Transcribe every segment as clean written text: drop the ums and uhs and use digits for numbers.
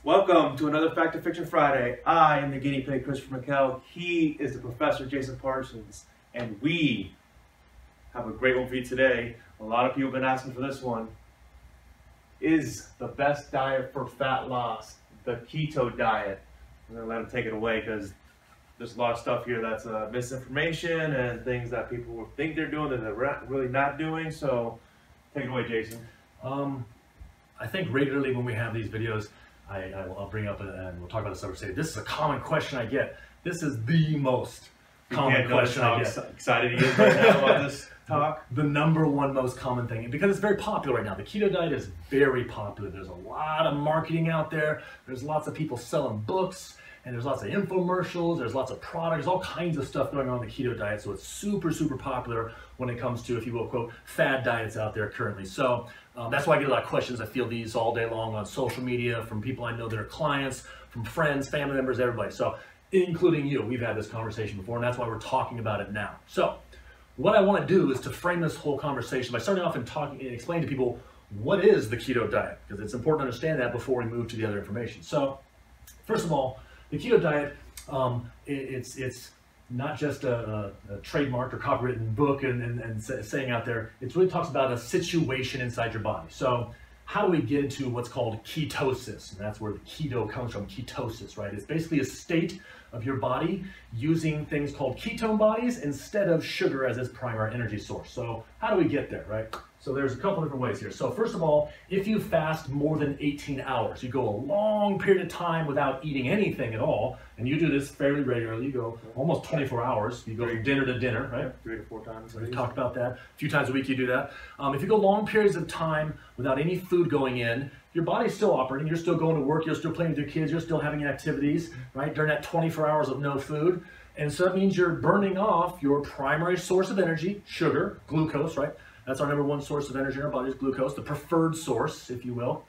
Welcome to another Fact or Fiction Friday. I am the guinea pig, Christopher McKell. He is the professor, Jason Parsons. And we have a great one for you today. A lot of people have been asking for this one. Is the best diet for fat loss the keto diet? I'm going to let him take it away because there's a lot of stuff here that's misinformation and things that people think they're doing that they're really not doing. So take it away, Jason. I think regularly when we have these videos, I'll bring up and we'll talk about this over. Say, this is a common question I get. This is the most common question I get. Excited he is right now about this talk. The number one most common thing, because it's very popular right now. The keto diet is very popular. There's a lot of marketing out there. There's lots of people selling books, and there's lots of infomercials. There's lots of products, all kinds of stuff going on in the keto diet. So it's super, super popular when it comes to, if you will, quote, fad diets out there currently. So that's why I get a lot of questions. I feel these all day long on social media from people I know that are clients, from friends, family members, everybody. So including you, we've had this conversation before, and that's why we're talking about it now. So what I want to do is to frame this whole conversation by starting off and explain to people what is the keto diet, because it's important to understand that before we move to the other information. So first of all, the keto diet, it's not just a trademarked or copywritten book and saying out there. It really talks about a situation inside your body. So how do we get into what's called ketosis? And that's where the keto comes from, ketosis, right? It's basically a state of your body using things called ketone bodies instead of sugar as its primary energy source. So how do we get there, right? So there's a couple different ways here. So first of all, if you fast more than 18 hours, you go a long period of time without eating anything at all, and you do this fairly regularly, you go almost 24 hours, you go from dinner to dinner, right? 3 to 4 times. We talked about that. A few times a week you do that. If you go long periods of time without any food going in, your body's still operating, you're still going to work, you're still playing with your kids, you're still having activities, right? During that 24 hours of no food. And so that means you're burning off your primary source of energy, sugar, glucose, right? That's our number one source of energy in our body is glucose, the preferred source, if you will.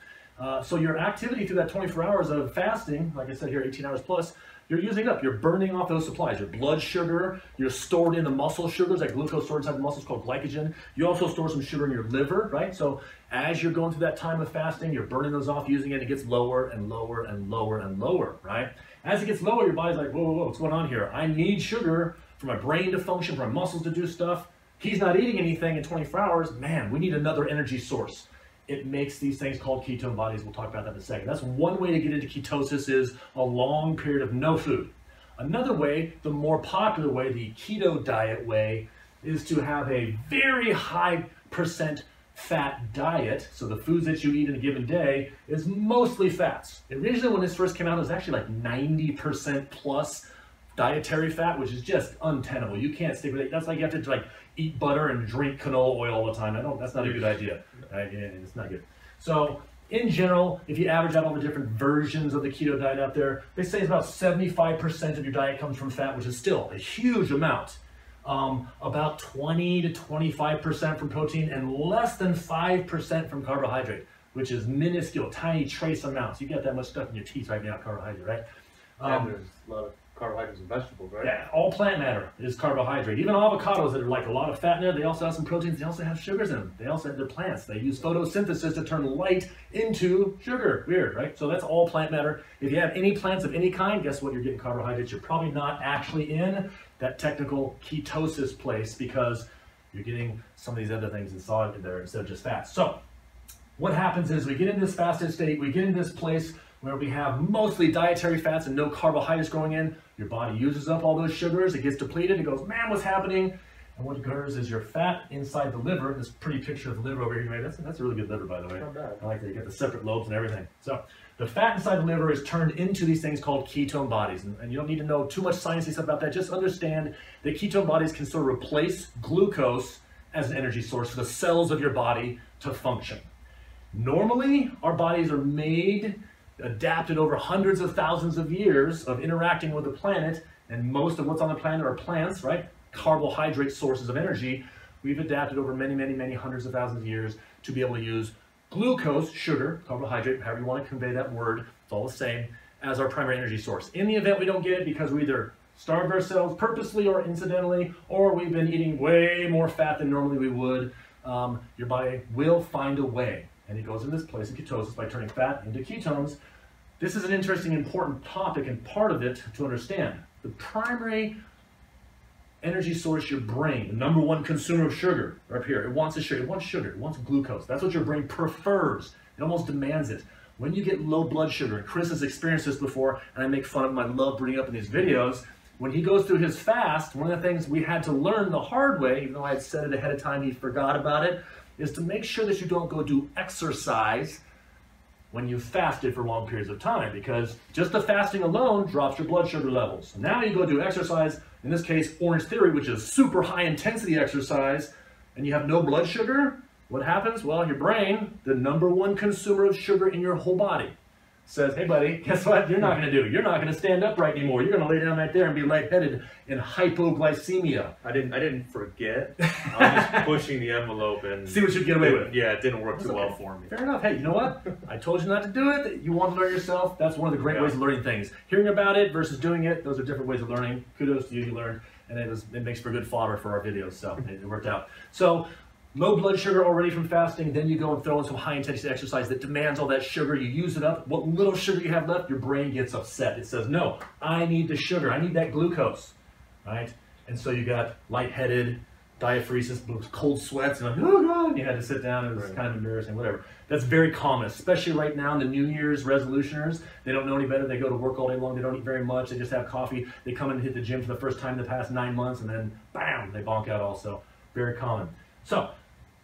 So your activity through that 24 hours of fasting, like I said here, 18 hours plus, you're using up, you're burning off those supplies. Your blood sugar, you're stored in the muscle sugars, like glucose stored inside the muscles called glycogen. You also store some sugar in your liver, right? So as you're going through that time of fasting, you're burning those off, using it, it gets lower and lower and lower and lower, right? As it gets lower, your body's like, whoa, whoa, whoa, what's going on here? I need sugar for my brain to function, for my muscles to do stuff. He's not eating anything in 24 hours. Man, we need another energy source. It makes these things called ketone bodies. We'll talk about that in a second. That's one way to get into ketosis, is a long period of no food. Another way, the more popular way, the keto diet way, is to have a very high percent fat diet. So the foods that you eat in a given day is mostly fats. Originally, when this first came out, it was actually like 90% plus dietary fat, which is just untenable. You can't stick with it. That's like you have to like eat butter and drink canola oil all the time. That's not a good idea. Right? Yeah, it's not good. So in general, if you average out all the different versions of the keto diet out there, they say it's about 75% of your diet comes from fat, which is still a huge amount. About 20 to 25% from protein and less than 5% from carbohydrate, which is minuscule, tiny trace amounts. You got that much stuff in your teeth right now, carbohydrate, right? And there's a lot of carbohydrates and vegetables, right? Yeah, all plant matter is carbohydrate. Even avocados that are like a lot of fat in there, they also have some proteins, they also have sugars in them. They also have their plants. They use photosynthesis to turn light into sugar. Weird, right? So that's all plant matter. If you have any plants of any kind, guess what? You're getting carbohydrates. You're probably not actually in that technical ketosis place because you're getting some of these other things inside there instead of just fat. So what happens is we get in this fasted state, we get in this place where we have mostly dietary fats and no carbohydrates going in. Your body uses up all those sugars, it gets depleted, it goes, man, what's happening? And what occurs is your fat inside the liver, this pretty picture of the liver over here, that's a really good liver, by the way. Not bad. I like that, you got the separate lobes and everything. So the fat inside the liver is turned into these things called ketone bodies. And you don't need to know too much sciencey stuff about that, just understand that ketone bodies can sort of replace glucose as an energy source for the cells of your body to function. Normally, our bodies are adapted over hundreds of thousands of years of interacting with the planet, and most of what's on the planet are plants, right? Carbohydrate sources of energy. We've adapted over many, many, many hundreds of thousands of years to be able to use glucose, sugar, carbohydrate, however you want to convey that word, it's all the same, as our primary energy source. In the event we don't get it because we either starved ourselves purposely or incidentally, or we've been eating way more fat than normally we would, your body will find a way. And it goes in this place of ketosis by turning fat into ketones this is an interesting, important topic, and part of it to understand. The primary energy source, your brain, the number one consumer of sugar, up here, it wants sugar, it wants glucose. That's what your brain prefers. It almost demands it. When you get low blood sugar, and Chris has experienced this before, and I make fun of him, I love bringing up in these videos, when he goes through his fast, one of the things we had to learn the hard way, even though I had said it ahead of time, he forgot about it, is to make sure that you don't go do exercise when you fasted for long periods of time, because just the fasting alone drops your blood sugar levels. Now you go do exercise, in this case, Orange Theory, which is super high intensity exercise, and you have no blood sugar, what happens? Well, your brain, the number one consumer of sugar in your whole body, says, hey buddy, guess what you're not going to do? You're not going to stand upright anymore. You're going to lay down right there and be lightheaded in hypoglycemia. I didn't forget. I was just pushing the envelope and see what you get away with. Yeah, it didn't work too well for me. Fair enough. Hey, you know what? I told you not to do it. You want to learn yourself. That's one of the great ways of learning things. Hearing about it versus doing it, those are different ways of learning. Kudos to you, you learned. And it makes for good fodder for our videos, so it worked out. So low blood sugar already from fasting, then you go and throw in some high intensity exercise that demands all that sugar. You use it up. What little sugar you have left, your brain gets upset. It says, no, I need the sugar. I need that glucose, right? And so you got lightheaded, diaphoresis, cold sweats, and like, oh God, you had to sit down. It was kind of embarrassing, whatever. That's very common, especially right now in the New Year's resolutioners. They don't know any better. They go to work all day long. They don't eat very much. They just have coffee. They come in and hit the gym for the first time in the past 9 months, and then bam, they bonk out also. Very common. So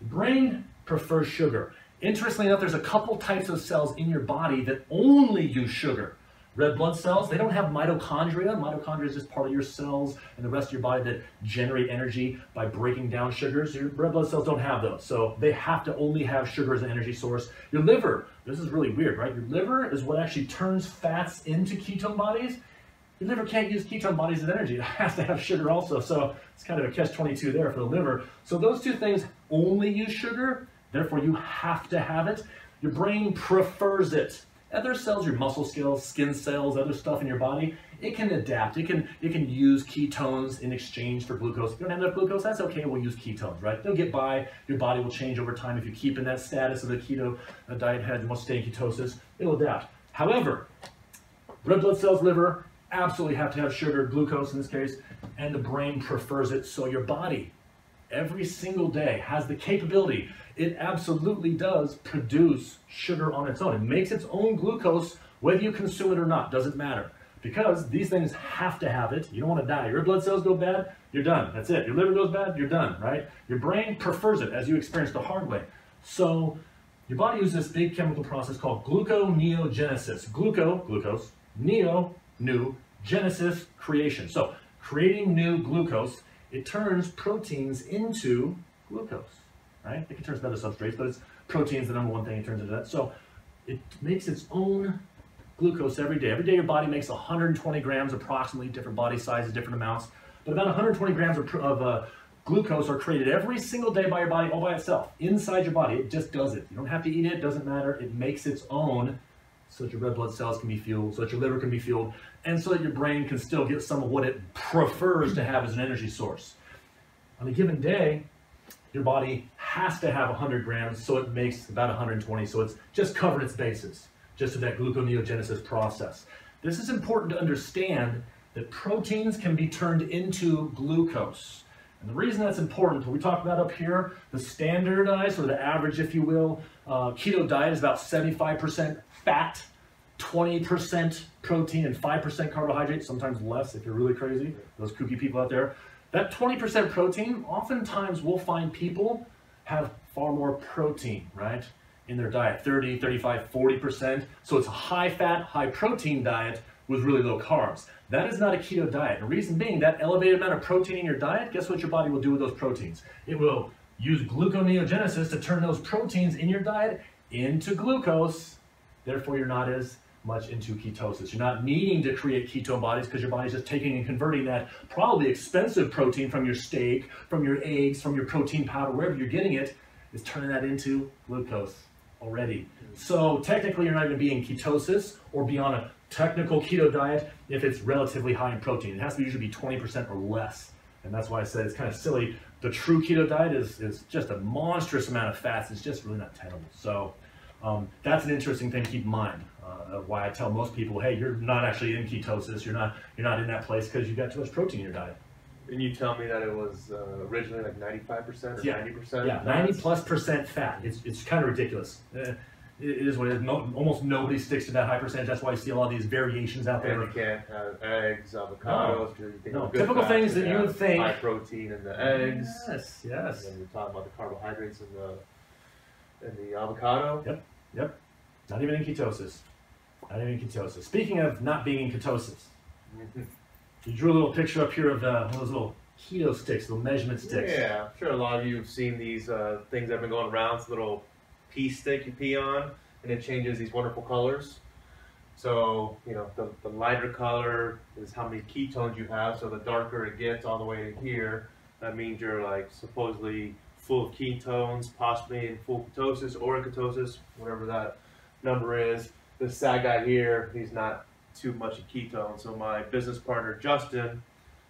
the brain prefers sugar. Interestingly enough, there's a couple types of cells in your body that only use sugar. Red blood cells, they don't have mitochondria. Mitochondria is just part of your cells and the rest of your body that generate energy by breaking down sugars. Your red blood cells don't have those, so they have to only have sugar as an energy source. Your liver, this is really weird, right? Your liver is what actually turns fats into ketone bodies. Your liver can't use ketone bodies as energy. It has to have sugar also, so it's kind of a catch-22 there for the liver. So those two things only use sugar, therefore you have to have it. Your brain prefers it. Other cells, your muscle cells, skin cells, other stuff in your body, it can adapt. It can use ketones in exchange for glucose. If you don't have enough glucose, that's okay, we'll use ketones, right? They'll get by. Your body will change over time. If you keep in that status of the keto diet head and want to stay in ketosis, it'll adapt. However, red blood cells, liver, absolutely have to have sugar, glucose in this case, and the brain prefers it. So your body, every single day, has the capability. It absolutely does produce sugar on its own. It makes its own glucose, whether you consume it or not, doesn't matter. Because these things have to have it. You don't want to die. Your blood cells go bad, you're done. That's it. Your liver goes bad, you're done, right? Your brain prefers it, as you experienced the hard way. So your body uses this big chemical process called gluconeogenesis. Glucose, neo, new, genesis, creation. So creating new glucose, it turns proteins into glucose, right? It can turn to other substrates, but it's proteins the number one thing it turns into that. So it makes its own glucose every day. Every day your body makes 120 grams approximately, different body sizes, different amounts, but about 120 grams of glucose are created every single day by your body all by itself, inside your body. It just does it. You don't have to eat it, doesn't matter. It makes its own so that your red blood cells can be fueled, so that your liver can be fueled, and so that your brain can still get some of what it prefers to have as an energy source. On a given day, your body has to have 100 grams, so it makes about 120, so it's just covered its bases, just to that gluconeogenesis process. This is important to understand that proteins can be turned into glucose. And the reason that's important, what we talked about up here, the standardized, or the average, if you will, keto diet is about 75% fat, 20% protein, and 5% carbohydrates, sometimes less if you're really crazy, those kooky people out there. That 20% protein, oftentimes we'll find people have far more protein, right, in their diet, 30, 35, 40%. So it's a high fat, high protein diet with really low carbs. That is not a keto diet. The reason being, that elevated amount of protein in your diet, guess what your body will do with those proteins? It will use gluconeogenesis to turn those proteins in your diet into glucose. Therefore, you're not as much into ketosis. You're not needing to create ketone bodies because your body's just taking and converting that probably expensive protein from your steak, from your eggs, from your protein powder, wherever you're getting it, is turning that into glucose already. So technically, you're not going to be in ketosis or be on a technical keto diet if it's relatively high in protein. It has to usually be 20% or less. And that's why I said it's kind of silly. The true keto diet is just a monstrous amount of fats. It's just really not tenable. So That's an interesting thing to keep in mind. Why I tell most people, hey, you're not actually in ketosis. You're not in that place because you got too much protein in your diet. And you tell me that it was originally like 95% or 90%? Yeah, 90+% fat. It's kind of ridiculous. It is what it is. Almost nobody sticks to that high percentage. That's why you see a lot of these variations out there. And you can't have eggs, avocados. No, typical things that you would think. High protein in the eggs. Yes. And then you're talking about the carbohydrates in the avocado. Yep. Not even in ketosis. Speaking of not being in ketosis, you drew a little picture up here of those little keto sticks, little measurement sticks. Yeah, I'm sure a lot of you have seen these things that have been going around. It's a little pee stick you pee on, and it changes these wonderful colors. So, you know, the lighter color is how many ketones you have. So the darker it gets all the way to here, that means you're like supposedly full of ketones, possibly in full ketosis or in ketosis, whatever that number is. This sad guy here, he's not too much of ketone. So my business partner, Justin,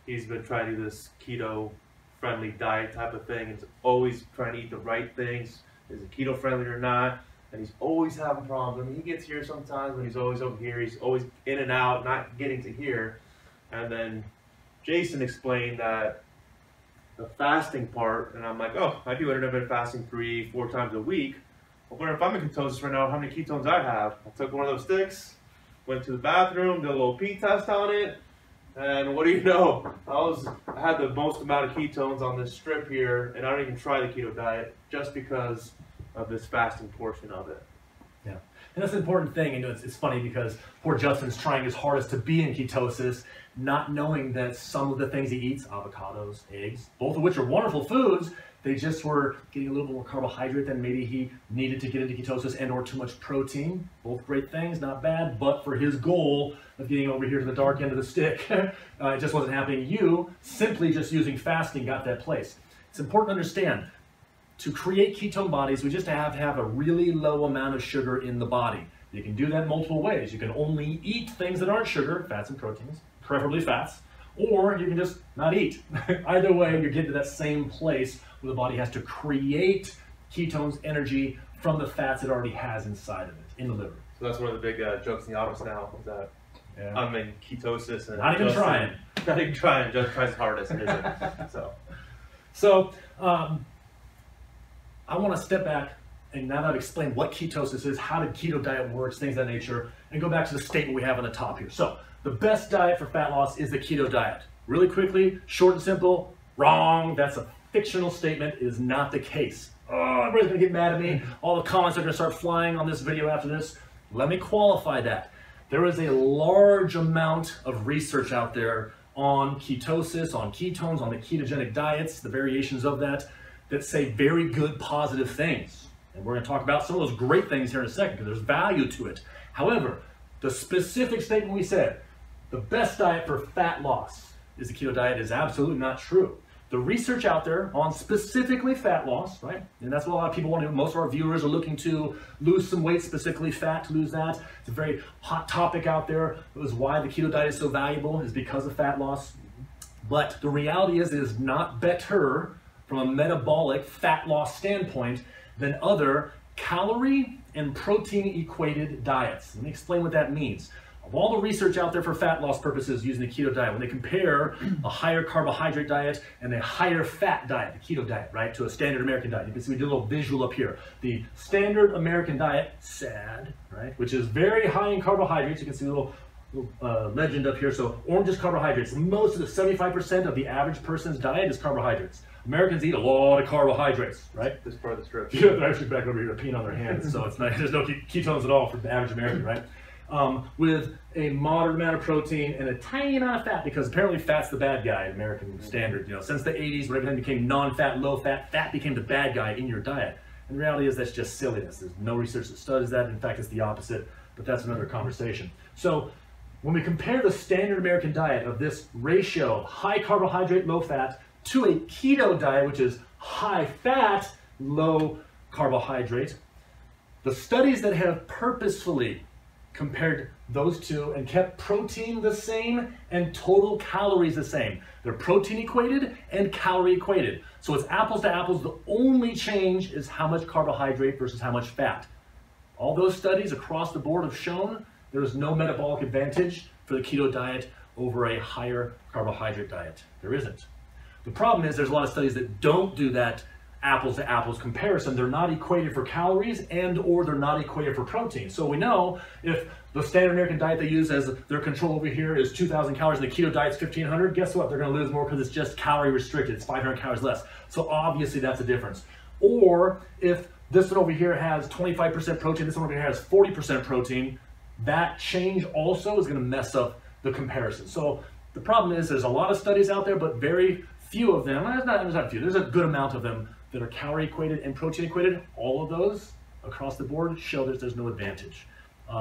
he's been trying to do this keto-friendly diet type of thing. He's always trying to eat the right things. Is it keto-friendly or not? And he's always having problems. I mean, he gets here sometimes, but he's always over here. He's always in and out, not getting to here. And then Jason explained that the fasting part, and I'm like, oh, I do intermittent fasting 3-4 times a week. I wonder if I'm in ketosis right now, how many ketones I have. I took one of those sticks, went to the bathroom, did a little pee test on it, and what do you know? I had the most amount of ketones on this strip here, and I don't even try the keto diet just because of this fasting portion of it. Yeah, and that's an important thing. And it's funny because poor Justin's trying his hardest to be in ketosis, not knowing that some of the things he eats, avocados, eggs, both of which are wonderful foods, they just were getting a little bit more carbohydrate than maybe he needed to get into ketosis, and or too much protein. Both great things, not bad, but for his goal of getting over here to the dark end of the stick, it just wasn't happening. You, simply just using fasting, got that place. It's important to understand, to create ketone bodies, we just have to have a really low amount of sugar in the body. You can do that multiple ways. You can only eat things that aren't sugar, fats and proteins, preferably fats, or you can just not eat. Either way, you're getting to that same place where the body has to create ketones, energy, from the fats it already has inside of it, in the liver. So that's one of the big jokes in the office now, is that I'm in ketosis. And not even trying. Not even trying, just tries his hardest, and isn't. So I want to step back, and now that I've explained what ketosis is, how the keto diet works, things of that nature, and go back to the statement we have on the top here. So the best diet for fat loss is the keto diet. Really quickly, short and simple, wrong. That's a fictional statement. It is not the case. Oh, everybody's going to get mad at me. All the comments are going to start flying on this video after this. Let me qualify that. There is a large amount of research out there on ketosis, on ketones, on the ketogenic diets, the variations of that say very good, positive things. And we're going to talk about some of those great things here in a second because there's value to it. However, the specific statement we said, the best diet for fat loss is the keto diet, is absolutely not true. The research out there on specifically fat loss, right? And that's what a lot of people want to do. Most of our viewers are looking to lose some weight, specifically fat, to lose that. It's a very hot topic out there. It was why the keto diet is so valuable, is because of fat loss. But the reality is, it is not better from a metabolic fat loss standpoint than other calorie and protein equated diets. Let me explain what that means. Of all the research out there for fat loss purposes using the keto diet, when they compare a higher carbohydrate diet and a higher fat diet, the keto diet, right, to a standard American diet, you can see we did a little visual up here. The standard American diet, SAD, right, which is very high in carbohydrates. You can see a little legend up here. So orange is carbohydrates. Most of the 75% of the average person's diet is carbohydrates. Americans eat a lot of carbohydrates, right? This part of the strip. Yeah, they're actually back over here peeing on their hands, so it's not, there's no ketones at all for the average American, right? With a moderate amount of protein and a tiny amount of fat, because apparently fat's the bad guy in American standard. You know, since the 80s, when everything became non-fat, low-fat, fat became the bad guy in your diet. And the reality is that's just silliness. There's no research that studies that. In fact, it's the opposite, but that's another conversation. So when we compare the standard American diet of this ratio, high carbohydrate, low fat, to a keto diet, which is high fat, low carbohydrate, the studies that have purposefully compared those two and kept protein the same and total calories the same. They're protein equated and calorie equated. So it's apples to apples. The only change is how much carbohydrate versus how much fat. All those studies across the board have shown there is no metabolic advantage for the keto diet over a higher carbohydrate diet. There isn't. The problem is there's a lot of studies that don't do that apples to apples comparison. They're not equated for calories and or they're not equated for protein. So we know if the standard American diet they use as their control over here is 2,000 calories and the keto diet's 1,500, guess what? They're going to lose more because it's just calorie restricted. It's 500 calories less. So obviously that's a difference. Or if this one over here has 25% protein, this one over here has 40% protein, that change also is going to mess up the comparison. So the problem is there's a lot of studies out there, but very few of them, there's not few, there's a good amount of them that are calorie equated and protein equated. All of those across the board show that there's no advantage.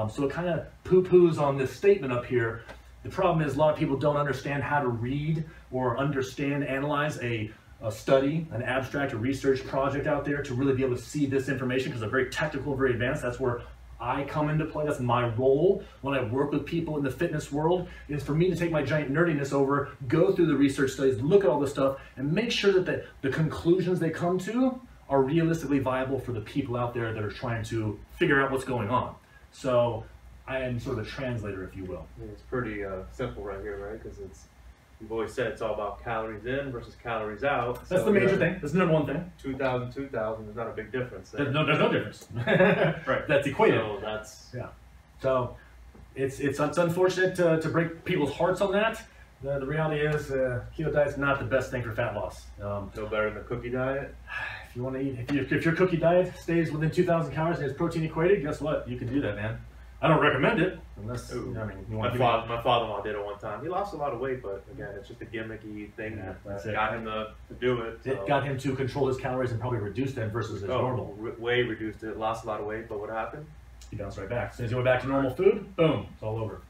So it kind of poo-poos on this statement up here. The problem is a lot of people don't understand how to read or understand, analyze a study, an abstract, a research project out there to really be able to see this information because they're very technical, very advanced. That's where I come into play. That's my role when I work with people in the fitness world, is for me to take my giant nerdiness over, go through the research studies, look at all this stuff, and make sure that the conclusions they come to are realistically viable for the people out there that are trying to figure out what's going on. So I am sort of a translator, if you will. It's pretty simple right here, right? Because you've always said it's all about calories in versus calories out. That's the major thing. That's the number one thing. 2,000, 2,000, there's not a big difference there. There's no difference. Right. That's equated. So that's... Yeah. So it's unfortunate to break people's hearts on that. The reality is keto diet's not the best thing for fat loss. No better than the cookie diet? If you want to eat, if your cookie diet stays within 2,000 calories and it's protein equated, guess what? You can do that, man. I don't recommend it unless you want my father-in-law did it one time. He lost a lot of weight, but again, it's just a gimmicky thing that got him to do it. So. It got him to control his calories and probably reduce them versus his normal. Way reduced it, lost a lot of weight, but what happened? He bounced right back. As soon as he went back to normal food, boom, it's all over.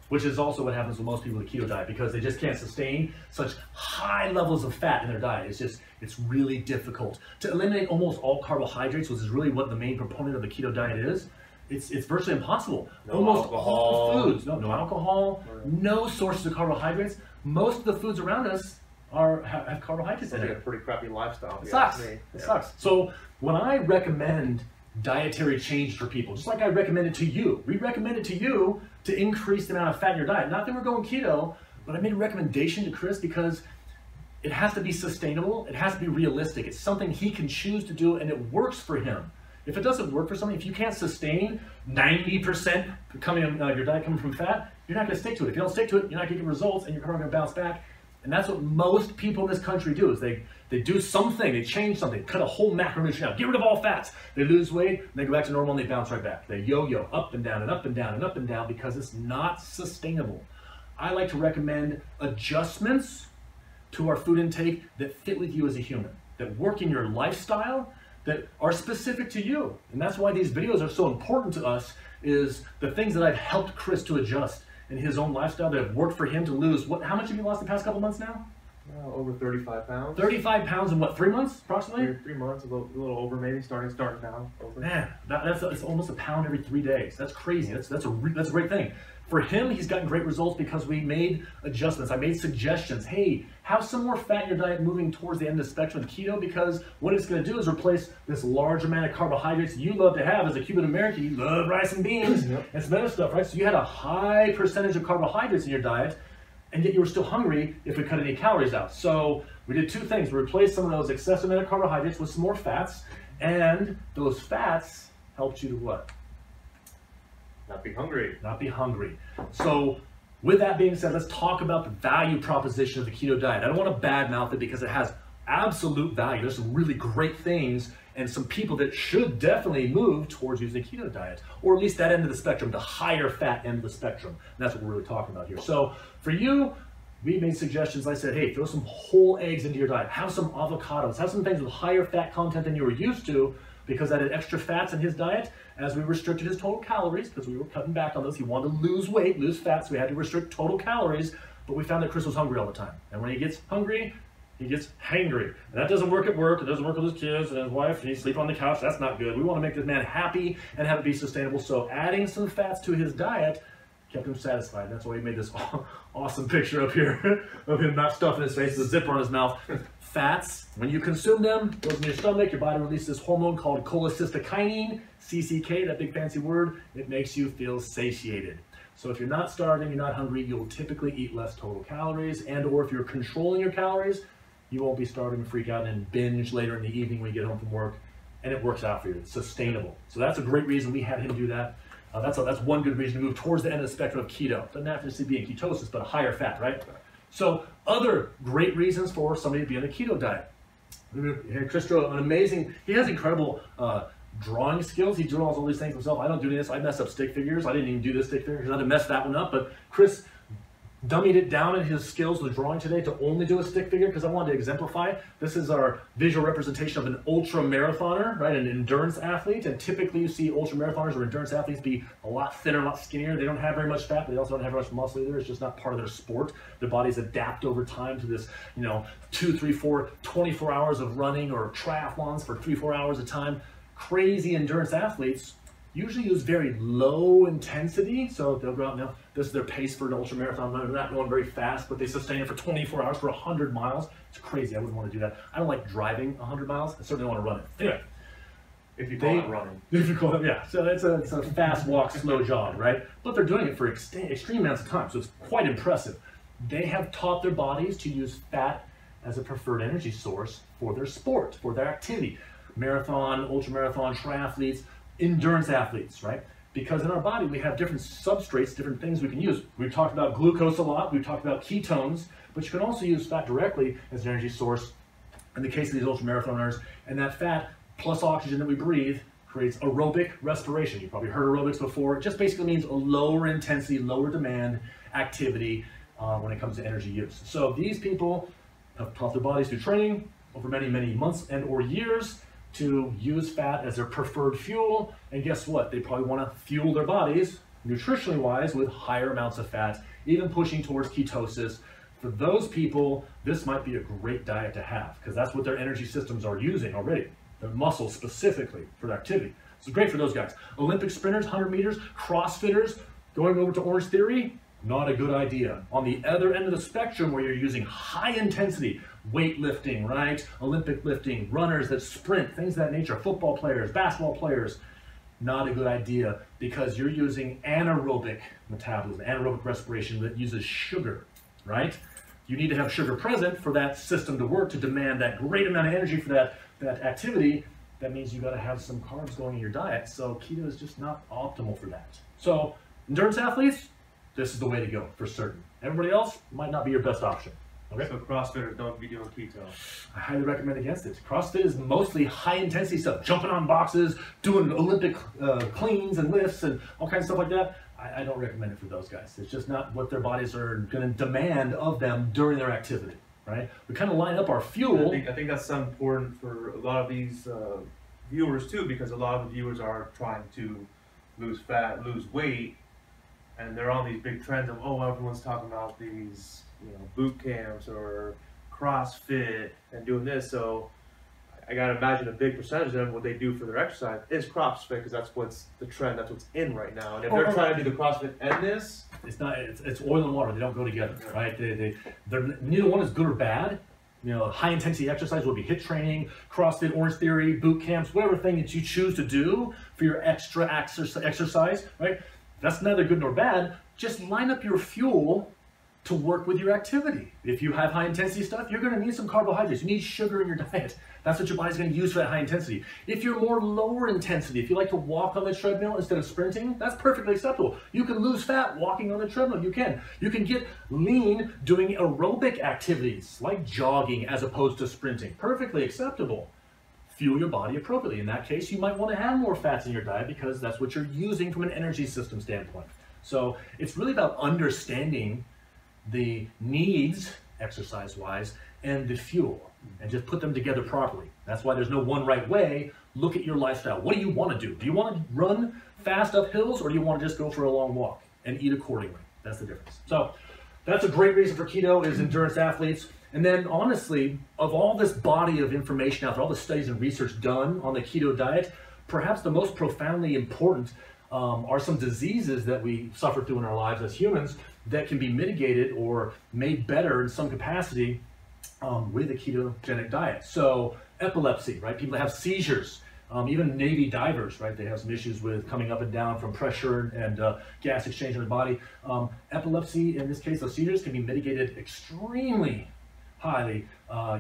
Which is also what happens with most people with the keto diet because they just can't sustain such high levels of fat in their diet. It's really difficult to eliminate almost all carbohydrates, which is really what the main proponent of the keto diet is. It's virtually impossible. Almost all foods, no alcohol, no sources of carbohydrates. Most of the foods around us have carbohydrates in it. It's a pretty crappy lifestyle. It sucks. It sucks. So when I recommend dietary change for people, just like I recommended to you, we recommended to you to increase the amount of fat in your diet. Not that we're going keto, but I made a recommendation to Chris because it has to be sustainable. It has to be realistic. It's something he can choose to do and it works for him. If it doesn't work for something, if you can't sustain 90% your diet coming from fat, you're not going to stick to it. If you don't stick to it, you're not going to get results and you're going to bounce back. And that's what most people in this country do, is they do something, they change something, cut a whole macronutrient out, get rid of all fats. They lose weight, and they go back to normal and they bounce right back. They yo-yo up and down and up and down and up and down because it's not sustainable. I like to recommend adjustments to our food intake that fit with you as a human, that work in your lifestyle, that are specific to you. And that's why these videos are so important to us, is the things that I've helped Chris to adjust in his own lifestyle that have worked for him to lose. How much have you lost the past couple months now? Over 35 pounds. 35 pounds in what, 3 months approximately? 3 months, a little over maybe, starting now. Over. Man, it's almost a pound every 3 days. That's crazy. That's a great thing. For him, he's gotten great results because we made adjustments. I made suggestions. Hey, have some more fat in your diet moving towards the end of the spectrum of keto, because what it's going to do is replace this large amount of carbohydrates you love to have as a Cuban American. You love rice and beans and some other stuff, right? So you had a high percentage of carbohydrates in your diet, and yet you were still hungry if we cut any calories out. So we did two things. We replaced some of those excessive amount of carbohydrates with some more fats, and those fats helped you to what? Not be hungry. Not be hungry. So with that being said, let's talk about the value proposition of the keto diet. I don't want to badmouth it because it has absolute value. There's some really great things and some people that should definitely move towards using a keto diet, or at least that end of the spectrum, the higher fat end of the spectrum. And that's what we're really talking about here. So for you, we made suggestions. I said, hey, throw some whole eggs into your diet. Have some avocados. Have some things with higher fat content than you were used to, because that had extra fats in his diet as we restricted his total calories, because we were cutting back on those. He wanted to lose weight, lose fat, so we had to restrict total calories, but we found that Chris was hungry all the time. And when he gets hungry, he gets hangry. And that doesn't work at work, it doesn't work with his kids and his wife, and he sleeps on the couch. That's not good. We want to make this man happy and have it be sustainable. So adding some fats to his diet kept him satisfied. That's why he made this awesome picture up here of him not stuffing his face with a zipper on his mouth. Fats, when you consume them, goes in your stomach, your body releases this hormone called cholecystokinin, CCK, that big fancy word. It makes you feel satiated. So if you're not starving, you're not hungry, you'll typically eat less total calories, and or if you're controlling your calories, you won't be starving and freak out and binge later in the evening when you get home from work, and it works out for you. It's sustainable. So that's a great reason we had him do that. That's one good reason to move towards the end of the spectrum of keto. Doesn't have to be in ketosis, but a higher fat, right? So other great reasons for somebody to be on a keto diet. Chris drew an amazing, he has incredible drawing skills. He draws all these things himself. I don't do this. I mess up stick figures. I didn't even do this stick figure because I had to mess that one up. But Chris dummied it down in his skills with drawing today to only do a stick figure because I wanted to exemplify. This is our visual representation of an ultra marathoner, right? An endurance athlete. And typically you see ultra marathoners or endurance athletes be a lot thinner, a lot skinnier. They don't have very much fat, but they also don't have very much muscle either. It's just not part of their sport. Their bodies adapt over time to this, 2, 3, 4, 24 hours of running or triathlons for 3, 4 hours at a time. Crazy endurance athletes usually use very low intensity, so they'll go out and this is their pace for an ultra marathon. They're not going very fast, but they sustain it for 24 hours for 100 miles. It's crazy. I wouldn't want to do that. I don't like driving 100 miles. I certainly want to run it. Anyway, if you call it running. If you call it, yeah. So it's a fast walk, slow jog, right? But they're doing it for extreme amounts of time, so it's quite impressive. They have taught their bodies to use fat as a preferred energy source for their sport, for their activity. Marathon, ultra marathon, triathletes, endurance athletes, right? Because in our body we have different substrates, different things we can use. We've talked about glucose a lot, we've talked about ketones, but you can also use fat directly as an energy source in the case of these ultra marathoners, and that fat plus oxygen that we breathe creates aerobic respiration. You've probably heard aerobics before. It just basically means a lower intensity, lower demand activity when it comes to energy use. So these people have taught their bodies through training over many, many months and or years to use fat as their preferred fuel, and guess what? They probably want to fuel their bodies, nutritionally wise, with higher amounts of fat, even pushing towards ketosis. For those people, this might be a great diet to have, because that's what their energy systems are using already, their muscles specifically for their activity. So great for those guys. Olympic sprinters, 100 meters, CrossFitters, going over to Orange Theory, not a good idea. On the other end of the spectrum where you're using high intensity, weightlifting, right? Olympic lifting, runners that sprint, things of that nature, football players, basketball players, not a good idea because you're using anaerobic metabolism, anaerobic respiration that uses sugar, right? You need to have sugar present for that system to work, to demand that great amount of energy for that activity. That means you got to have some carbs going in your diet. So keto is just not optimal for that. So endurance athletes, this is the way to go for certain. Everybody else might not be your best option. Okay. So CrossFitters don't be doing keto. I highly recommend against it. CrossFit is mostly high intensity stuff, jumping on boxes, doing Olympic cleans and lifts and all kinds of stuff like that. I don't recommend it for those guys. It's just not what their bodies are going to demand of them during their activity, right? We kind of line up our fuel. I think that's so important for a lot of these viewers too, because a lot of the viewers are trying to lose fat, lose weight, and they're on these big trends of, oh, everyone's talking about these, boot camps or CrossFit and doing this. So I gotta imagine a big percentage of them, what they do for their exercise is CrossFit, because that's what's the trend, that's what's in right now. And if they're trying to do the CrossFit and this, it's not. It's oil and water. They don't go together, right? They're neither one is good or bad. High intensity exercise would be HIIT training, CrossFit, Orange Theory, boot camps, whatever thing that you choose to do for your extra exercise, right? That's neither good nor bad. Just line up your fuel to work with your activity. If you have high intensity stuff, you're gonna need some carbohydrates. You need sugar in your diet. That's what your body's gonna use for that high intensity. If you're more lower intensity, if you like to walk on the treadmill instead of sprinting, that's perfectly acceptable. You can lose fat walking on the treadmill, you can. You can get lean doing aerobic activities like jogging as opposed to sprinting. Perfectly acceptable. Fuel your body appropriately. In that case, you might wanna have more fats in your diet because that's what you're using from an energy system standpoint. So it's really about understanding the needs, exercise-wise, and the fuel, and just put them together properly. That's why there's no one right way. Look at your lifestyle. What do you want to do? Do you want to run fast up hills, or do you want to just go for a long walk and eat accordingly? That's the difference. So that's a great reason for keto is endurance athletes. And then honestly, of all this body of information out there, all the studies and research done on the keto diet, perhaps the most profoundly important are some diseases that we suffer through in our lives as humans that can be mitigated or made better in some capacity with a ketogenic diet. So epilepsy, right? People that have seizures, even Navy divers, right? They have some issues with coming up and down from pressure and gas exchange in the body. Epilepsy, in this case, those seizures can be mitigated extremely highly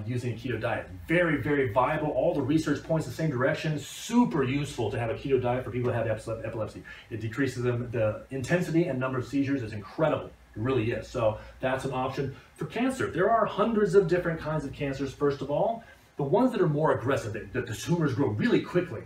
using a keto diet. Very, very viable. All the research points the same direction. Super useful to have a keto diet for people that have epilepsy. It decreases the intensity and number of seizures. It's incredible. It really is. So that's an option. For cancer, there are hundreds of different kinds of cancers, first of all. The ones that are more aggressive, that the tumors grow really quickly.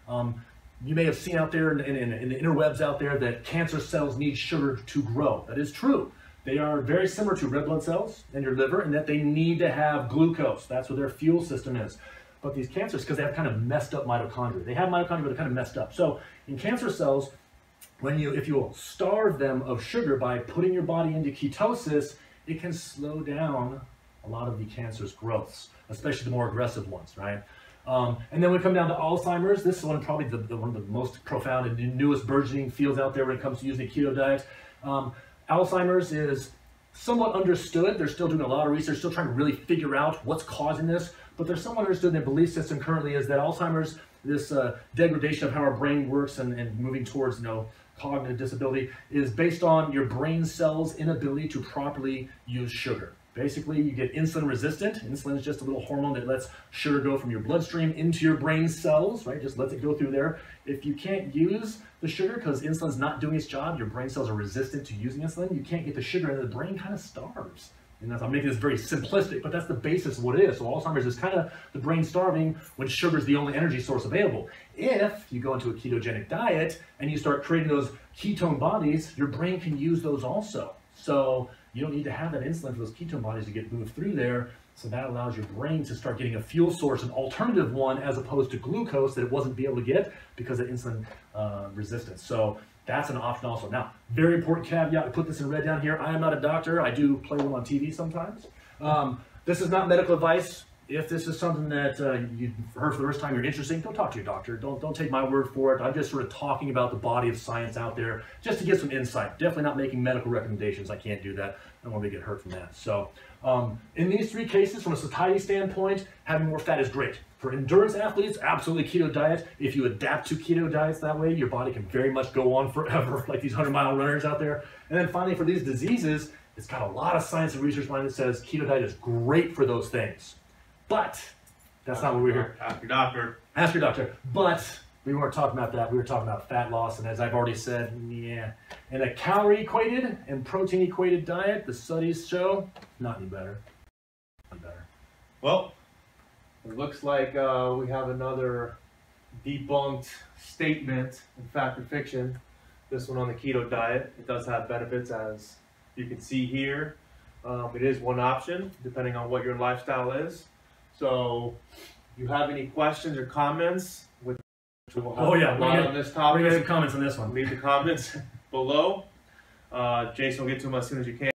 You may have seen out there in the interwebs out there that cancer cells need sugar to grow. That is true. They are very similar to red blood cells in your liver in that they need to have glucose. That's what their fuel system is. But these cancers, because they have kind of messed up mitochondria. They have mitochondria, but they're kind of messed up. So in cancer cells, if you will starve them of sugar by putting your body into ketosis, it can slow down a lot of the cancer's growths, especially the more aggressive ones, right? And then we come down to Alzheimer's. This is probably one of the most profound and newest burgeoning fields out there when it comes to using a keto diet. Alzheimer's is somewhat understood. They're still doing a lot of research, still trying to really figure out what's causing this, but they're somewhat understood. Their belief system currently is that Alzheimer's, this degradation of how our brain works and moving towards cognitive disability, is based on your brain cells' inability to properly use sugar. Basically, you get insulin resistant. Insulin is just a little hormone that lets sugar go from your bloodstream into your brain cells, right? Just lets it go through there. If you can't use the sugar because insulin's not doing its job, your brain cells are resistant to using insulin, you can't get the sugar and the brain kind of starves. And I'm making this very simplistic, but that's the basis of what it is. So Alzheimer's is kind of the brain starving when sugar is the only energy source available. If you go into a ketogenic diet and you start creating those ketone bodies, your brain can use those also. So you don't need to have that insulin for those ketone bodies to get moved through there. So that allows your brain to start getting a fuel source, an alternative one, as opposed to glucose that it wasn't be able to get because of insulin resistance. So that's an option also. Now, very important caveat, I put this in red down here. I am not a doctor. I do play one on TV sometimes. This is not medical advice. If this is something that you've heard for the first time, you're interested, go talk to your doctor. Don't take my word for it. I'm just sort of talking about the body of science out there just to get some insight. Definitely not making medical recommendations. I can't do that. I don't want to get hurt from that. So in these three cases, from a satiety standpoint, having more fat is great. For endurance athletes, absolutely keto diet. If you adapt to keto diets that way, your body can very much go on forever, like these 100-mile runners out there. And then finally, for these diseases, it's got a lot of science and research behind it that says keto diet is great for those things. But that's not what we're here. Ask your doctor. Ask your doctor. But we weren't talking about that. We were talking about fat loss. And as I've already said, yeah, in a calorie equated and protein equated diet, the studies show not any better. Not better. Well, it looks like we have another debunked statement in fact or fiction. This one on the keto diet. It does have benefits, as you can see here. It is one option depending on what your lifestyle is. So, if you have any questions or comments, we'll have on this topic. We're going to get comments on this one. Leave the comments below. Jason will get to them as soon as you can.